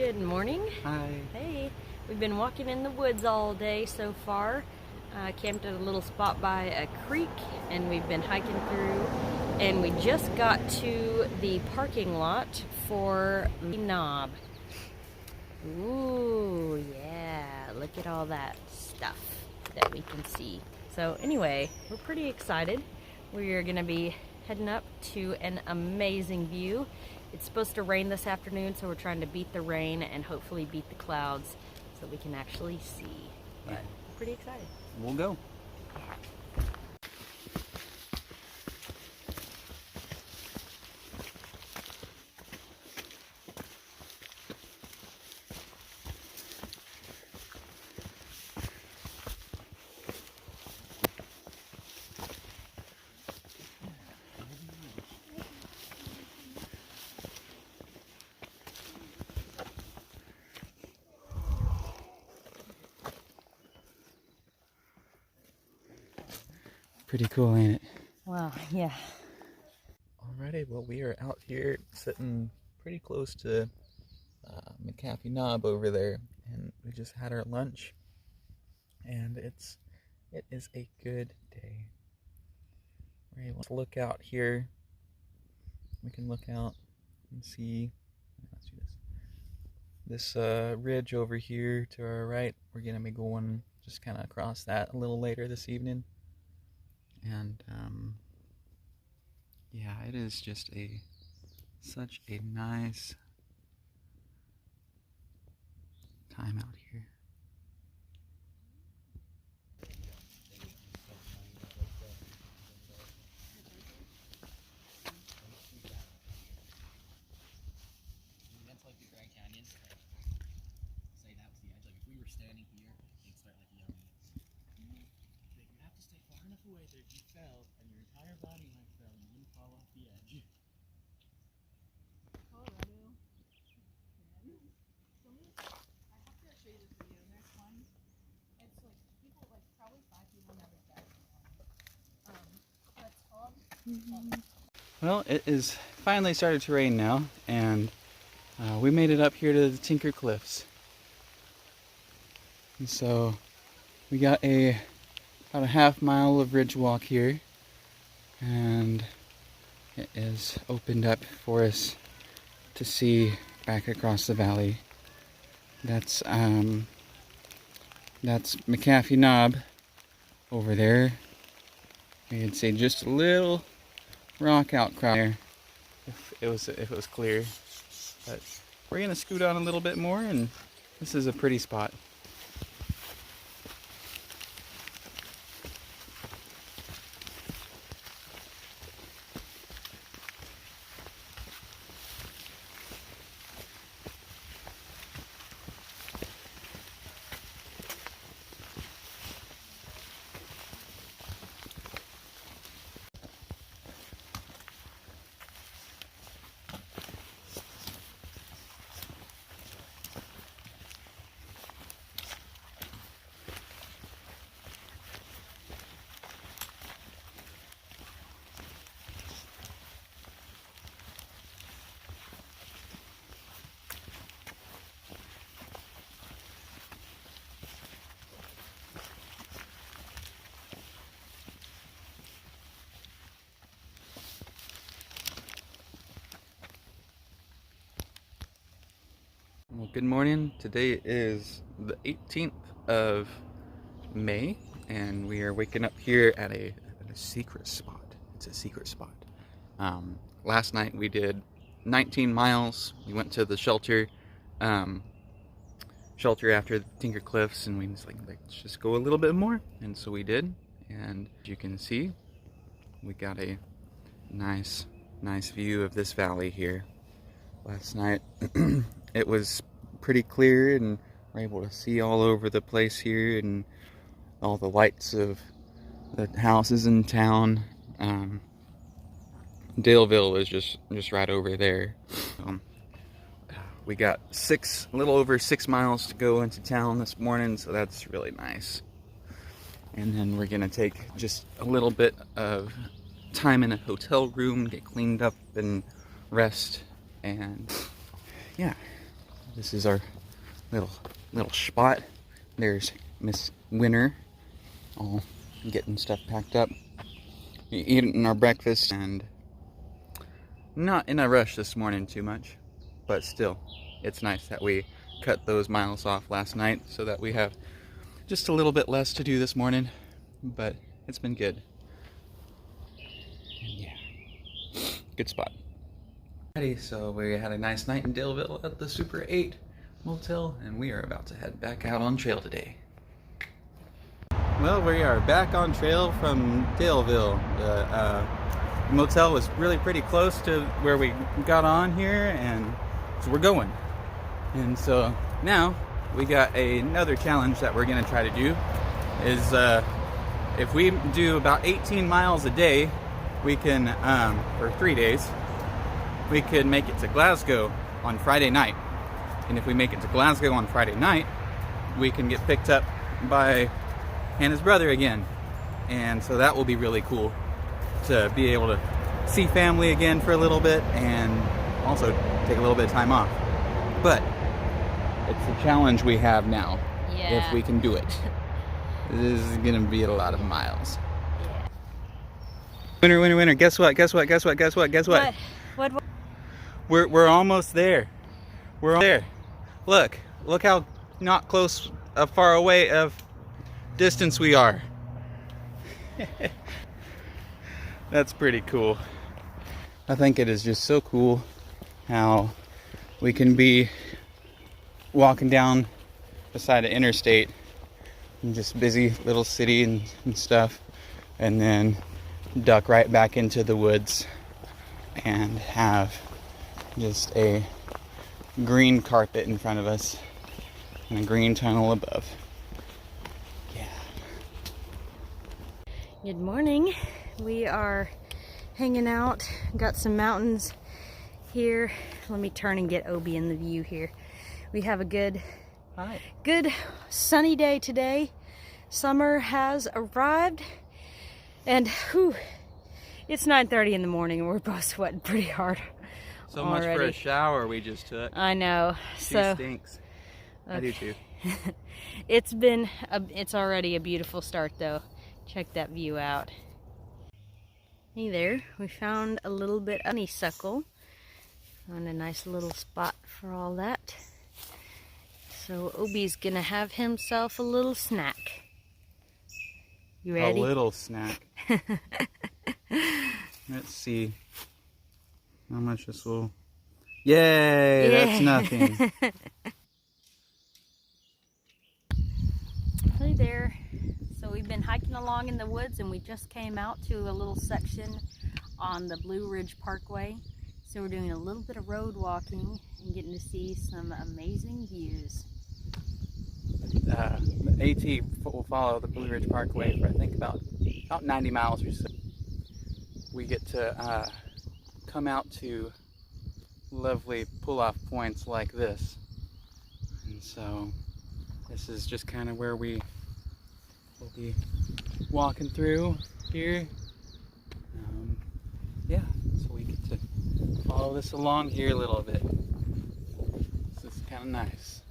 Good morning. Hi. Hey, we've been walking in the woods all day so far. Camped at a little spot by a creek and we've been hiking through, and we just got to the parking lot for McAfee Knob. Ooh, yeah, look at all that stuff that we can see. So anyway, we're pretty excited. We're gonna be heading up to an amazing view. It's supposed to rain this afternoon, so we're trying to beat the rain and hopefully beat the clouds so we can actually see. But we're pretty excited. We'll go. Pretty cool, ain't it? Wow, yeah. Alrighty, well, we are out here sitting pretty close to McAfee Knob over there, and we just had our lunch, and it is a good day. We're able to look out here. We can look out and see. Let's do this ridge over here to our right. We're gonna be going just kind of across that a little later this evening. And yeah, it is just such a nice time out here. That's like the Grand Canyon. Say that was the edge. Like if we were standing here, they'd start like yelling. Like you have to stay far enough away that if you fell and your entire body might fell, you wouldn't fall off the edge. Colorado. For me, I have to show you this video. There's one. It's like people, like probably 5 people never died. But it's called. Well, it is finally started to rain now, and we made it up here to the Tinker Cliffs. And so we got about a half mile of ridge walk here, and it is opened up for us to see back across the valley. That's McAfee Knob over there. You can see just a little rock outcrop there if it was clear. But we're gonna scoot on a little bit more, and this is a pretty spot. Well, good morning. Today is the 18th of May, and we are waking up here at a secret spot. It's a secret spot. Last night we did 19 miles. We went to the shelter after the Tinker Cliffs, and we was like, let's just go a little bit more. And so we did, and as you can see, we got a nice view of this valley here. Last night it was pretty clear, and we're able to see all over the place here and all the lights of the houses in town. Daleville is just right over there. We got a little over 6 miles to go into town this morning, so that's really nice. And then we're gonna take just a little bit of time in a hotel room, get cleaned up and rest, and yeah, This is our little spot. There's Miss Winter, all getting stuff packed up, eating our breakfast, and not in a rush this morning too much, but still, it's nice that we cut those miles off last night so that we have just a little bit less to do this morning, but it's been good. Yeah, good spot. Alrighty, so we had a nice night in Daleville at the Super 8 motel, and we are about to head back out on trail today. Well, we are back on trail from Daleville. The motel was really pretty close to where we got on here, and so we're going. And so now we got another challenge that we're gonna try to do. Is if we do about 18 miles a day, we can, for 3 days, we could make it to Glasgow on Friday night. And if we make it to Glasgow on Friday night, we can get picked up by Hannah's brother again. And so that will be really cool to be able to see family again for a little bit and also take a little bit of time off. But it's a challenge we have now, if we can do it. This is gonna be a lot of miles. Yeah. Winner, guess what? What? We're almost there. We're there. Look how not close, far away of distance we are. That's pretty cool. I think it is just so cool how we can be walking down beside an interstate in just busy little city and stuff, and then duck right back into the woods and have just a green carpet in front of us and a green tunnel above. Yeah. Good morning. We are hanging out. Got some mountains here. Let me turn and get Obi in the view here. We have a good sunny day today. Summer has arrived, and whew, it's 9:30 in the morning and we're both sweating pretty hard. So much for a shower we just took. I know. She So stinks. okay. I do too. It's already a beautiful start though. Check that view out. Hey there, we found a little bit of honeysuckle. Found a nice little spot for all that. So Obi's gonna have himself a little snack. You ready? A little snack. Let's see how much this will. Yay! That's nothing. Hey there. So we've been hiking along in the woods and we just came out to a little section on the Blue Ridge Parkway. So we're doing a little bit of road walking and getting to see some amazing views. The AT will follow the Blue Ridge Parkway for I think about 90 miles or so. We get to come out to lovely pull-off points like this. And so this is just kind of where we will be walking through here. Yeah, so we get to follow this along here a little bit. This is kind of nice.